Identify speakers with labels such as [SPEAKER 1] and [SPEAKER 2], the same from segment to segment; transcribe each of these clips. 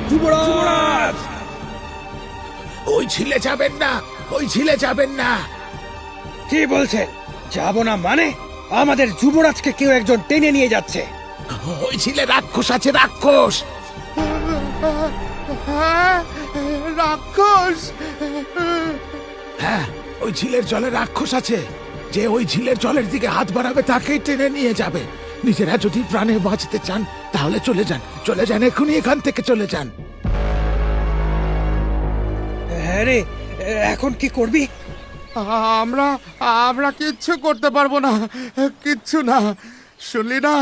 [SPEAKER 1] যুবরাজ!
[SPEAKER 2] ওই ছিলে যাবেন না, ওই ছিলে যাবেন না।
[SPEAKER 1] কি বলছেন? যাব না মানে? আমাদের যুবরাজকে কেউ একজন টেনে নিয়ে যাচ্ছে।
[SPEAKER 2] ওই ছিলে রাক্ষস আছে, রাক্ষস।
[SPEAKER 3] রাক্ষস!
[SPEAKER 2] হ্যাঁ, ওই ঝিলের জলে রাক্ষস আছে। যে ওই ঝিলের জলের দিকে হাত বাড়াবে তাকেই টেনে নিয়ে যাবে। নিজেরা যদি প্রাণে বাঁচতে চান তাহলে চলে যান, চলে যান, এখনই এখান থেকে চলে যান।
[SPEAKER 1] হ্যাঁ রে, এখন কি করবি?
[SPEAKER 3] আমরা আমরা কিচ্ছু করতে পারবো না, কিচ্ছু না। শুনলি না,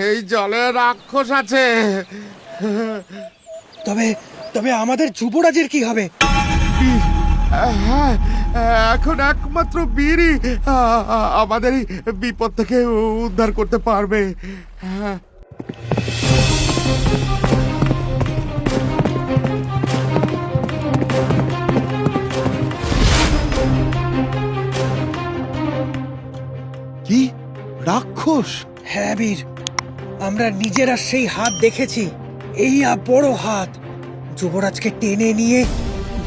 [SPEAKER 3] এই জলে রাক্ষস আছে।
[SPEAKER 1] তবে তবে আমাদের যুবরাজের কি হবে?
[SPEAKER 3] হ্যাঁ, এখন একমাত্র বীরই আমাদের এই বিপদ থেকে উদ্ধার করতে পারবে। হ্যাঁ।
[SPEAKER 4] কি রাক্ষস?
[SPEAKER 1] হ্যাঁ বীর, আমরা নিজেরা সেই হাত দেখেছি। এই বড় হাত যুবরাজকে টেনে নিয়ে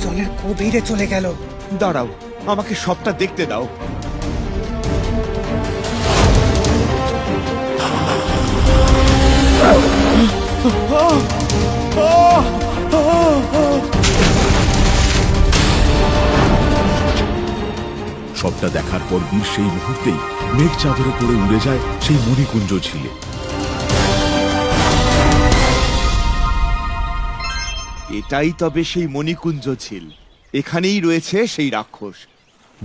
[SPEAKER 1] জলের গভীরে চলে গেল।
[SPEAKER 4] দাঁড়াও, আমাকে সবটা দেখতে দাও।
[SPEAKER 2] সবটা দেখার পর বীর সেই মুহূর্তেই মেঘ চাদরে পড়ে উড়ে যায় সেই মণিকুঞ্জ ঝিলে।
[SPEAKER 4] এটাই তবে সেই মণিকুঞ্জ ঝিল। এখানেই রয়েছে সেই রাক্ষস।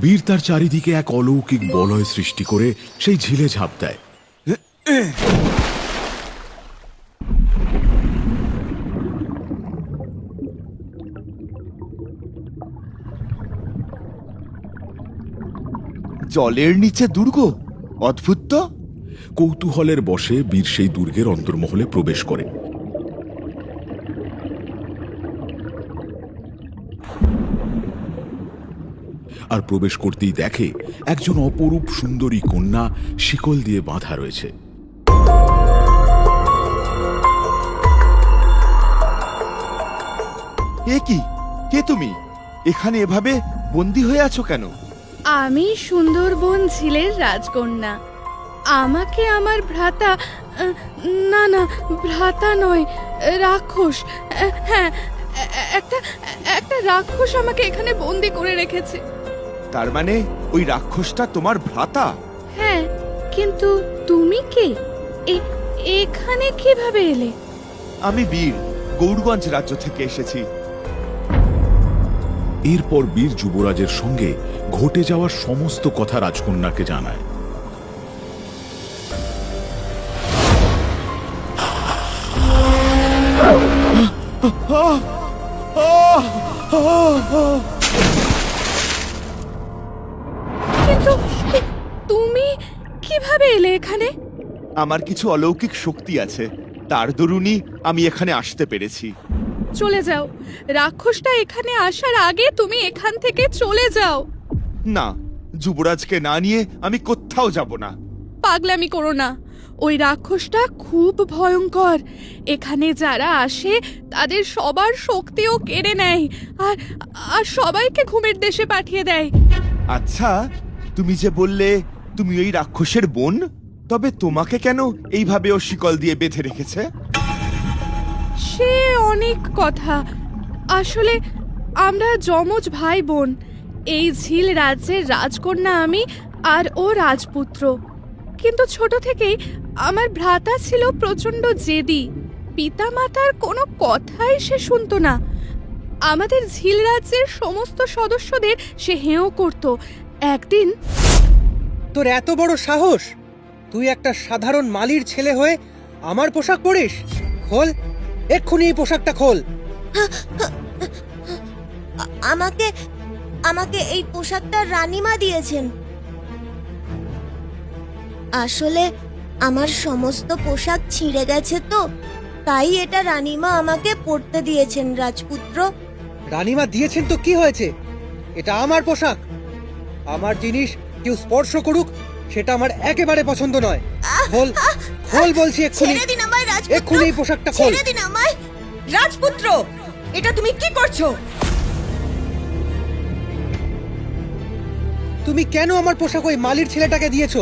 [SPEAKER 2] বীর তার চারিদিকে এক অলৌকিক বলয় সৃষ্টি করে সেই ঝিলে ঝাঁপ দেয়।
[SPEAKER 4] জলের নিচে দুর্গ, অদ্ভুত তো।
[SPEAKER 2] কৌতূহলের বশে বীর সেই দুর্গের অন্তর্মহলে প্রবেশ করে। আর প্রবেশ করতেই দেখে একজন অপরূপ সুন্দরী কন্যা শিকল দিয়ে বাঁধা রয়েছে।
[SPEAKER 4] এ কি? কে তুমি? এখানে এভাবে বন্দী হয়ে আছো কেন?
[SPEAKER 5] আমি সুন্দরবন ঝিলের রাজকন্যা। আমাকে আমার ভ্রাতা, না না, ভ্রাতা নয়, রাক্ষস, হ্যাঁ, একটা একটা রাক্ষস আমাকে এখানে বন্দি করে রেখেছে।
[SPEAKER 4] তার মানে ওই রাক্ষসটা তোমার ভ্রাতা?
[SPEAKER 5] হ্যাঁ, কিন্তু তুমি কে? এখানে কিভাবে এলে?
[SPEAKER 4] আমি বীর, গৌরগঞ্জ রাজ্য থেকে এসেছি।
[SPEAKER 2] এরপর বীর যুবরাজের সঙ্গে ঘটে যাওয়ার সমস্ত কথা রাজকন্যাকে জানায়।
[SPEAKER 5] কিন্তু তুমি কিভাবে এলে এখানে?
[SPEAKER 4] আমার কিছু অলৌকিক শক্তি আছে, তার দরুনই আমি এখানে আসতে পেরেছি।
[SPEAKER 5] চলে যাও, রাক্ষসটা এখানে আসার আগে তুমি এখান থেকে চলে যাও।
[SPEAKER 4] না, যুবরাজকে না নিয়ে আমি কোথাও যাব না।
[SPEAKER 5] পাগলামি করো না, ওই রাক্ষসটা খুব ভয়ঙ্কর। এখানে যারা আসে তাদের সবার শক্তিও কেড়ে নেয়, আর আর সবাইকে ঘুমের দেশে পাঠিয়ে দেয়।
[SPEAKER 4] আচ্ছা, তুমি যে বললে তুমি ওই রাক্ষসের বোন, তবে তোমাকে কেন এইভাবে ও শিকল দিয়ে বেঁধে রেখেছে?
[SPEAKER 5] সে অনেক কথা। আসলে আমরা যমজ ভাই বোন। এই ঝিল রাজ্যের রাজকন্যা আমি, আর ও রাজপুত্র। কিন্তু ছোট থেকেই আমার ভ্রাতা ছিল প্রচন্ড জেদি। পিতামাতার কোনো কথাই সে শুনতো না। আমাদের ঝিল রাজ্যের সমস্ত সদস্যদের সে হেয় করত। একদিন,
[SPEAKER 1] তোর এত বড় সাহস! তুই একটা সাধারণ মালির ছেলে হয়ে আমার পোশাক পরিস? খোল, এক্ষুনি এই পোশাকটা খোল।
[SPEAKER 6] আমাকে আমাকে এই পোশাকটা রানীমা দিয়েছেন। আসলে আমার সমস্ত পোশাক ছিঁড়ে গেছে তো, তাই এটা রানীমা আমাকে পরতে দিয়েছেন রাজপুত্র।
[SPEAKER 1] রানীমা দিয়েছেন তো কি হয়েছে? এটা আমার পোশাক। আমার জিনিস কেউ স্পর্শ করুক সেটা আমার একেবারে পছন্দ নয়। খোল, খোল বলছি এক্ষুনি।
[SPEAKER 6] ছেড়ে দিন আমায় রাজপুত্র,
[SPEAKER 1] এক্ষুনি এই পোশাকটা খোল।
[SPEAKER 6] ছেড়ে দিন আমায়। রাজপুত্র, এটা তুমি কি করছো?
[SPEAKER 1] তুমি কেন আমার পোশাক ওই মালির ছেলেটাকে দিয়েছো?